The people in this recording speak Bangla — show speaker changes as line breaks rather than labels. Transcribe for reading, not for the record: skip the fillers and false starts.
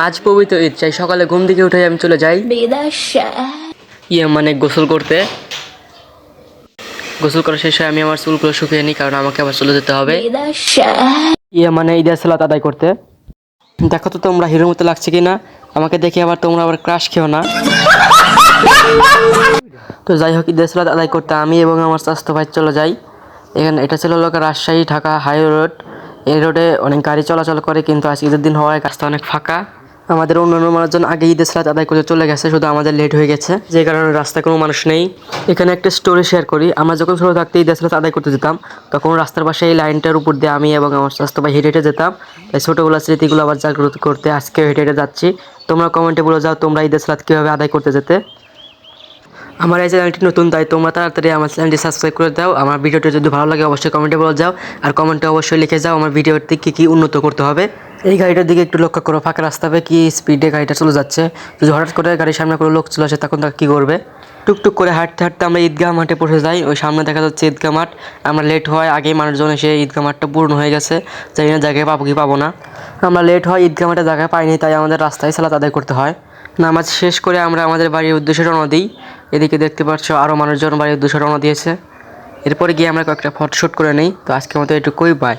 আজ পবিত্র ঈদ, চাই সকালে ঘুম থেকে উঠে আমি চলে যাই মানে গোসল করতে। গোসল করা শেষে আমি আমার চুলগুলো শুকিয়ে নিই, কারণ আমাকে আবার চলে যেতে হবে মানে ঈদের সালাত আদায় করতে। দেখো তো তোমরা হিরোর মতো লাগছে কিনা, আমাকে দেখে আবার তোমরা আবার ক্রাশ খেও না। তো যাই হোক, ঈদের সালাত আদায় করতে আমি এবং আমার স্বাস্থ্য ভাই চলে যাই। এখানে এটা ছিল লোক রাজশাহী ঢাকা হাই রোড। এই রোডে অনেক গাড়ি চলাচল করে, কিন্তু আজ ঈদের দিন হওয়ায় রাস্তা অনেক ফাঁকা। আমাদের অন্যান্য মানুষজন আগে ঈদের সালাত আদায় করতে চলে গেছে, শুধু আমাদের লেট হয়ে গেছে, যে কারণে রাস্তায় কোনো মানুষ নেই। এখানে একটা স্টোরি শেয়ার করি। আমরা যখন ছোটো থাকতে ঈদের সালাত আদায় করতে যেতাম, তখন রাস্তার পাশে এই লাইনটার উপর দিয়ে আমি এবং আমার স্বাস্থ্য ভাই হেঁটে হেঁটে যেতাম। তাই ছোটোবেলার স্মৃতিগুলো আবার জাগ্রত করতে আজকে হেঁটে হেঁটে যাচ্ছি। তোমরা কমেন্টে বলে যাও তোমরা ঈদের সালাত কীভাবে আদায় করতে যেতে। আমার এই চ্যানেলটি নতুন, তাই তোমরা তাড়াতাড়ি আমার চ্যানেলটি সাবস্ক্রাইব করে দাও। আমার ভিডিওটি যদি ভালো লাগে অবশ্যই কমেন্টে বলে যাও, আর কমেন্টে অবশ্যই লিখে যাও আমার ভিডিওটি কী উন্নত করতে হবে। এই গাড়িটার দিকে একটু লক্ষ্য করো, ফাঁকা রাস্তাতে কি স্পিডে গাড়িটা চলে যাচ্ছে। যদি হঠাৎ করে গাড়ির সামনে কোনো লোক চলে আসে, তখন তারা কী করবে। টুকটুক করে হাঁটতে হাঁটতে আমরা ঈদগাহ মাঠে পৌঁছে যাই। ওই সামনে দেখা যাচ্ছে ঈদগাহ মাঠ। আমরা লেট হওয়ায় আগেই মানুষজন এসে ঈদগাহ মাঠটা পূর্ণ হয়ে গেছে, জানি না জায়গায় পাবো কি পাবো না। আমরা লেট হয় ঈদগাহ মাঠে জায়গায় পাইনি, তাই আমাদের রাস্তায় সালাত আদায় করতে হয়। নামাজ শেষ করে আমরা আমাদের বাড়ির উদ্দেশ্যে রওনা দিই। এদিকে দেখতে পাচ্ছ আরও মানুষজন বাড়ির উদ্দেশ্যে রওনা দিয়েছে। এরপরে গিয়ে আমরা কয়েকটা ফটোশ্যুট করে নিই। তো আজকের মতো এটুকুই, বাই।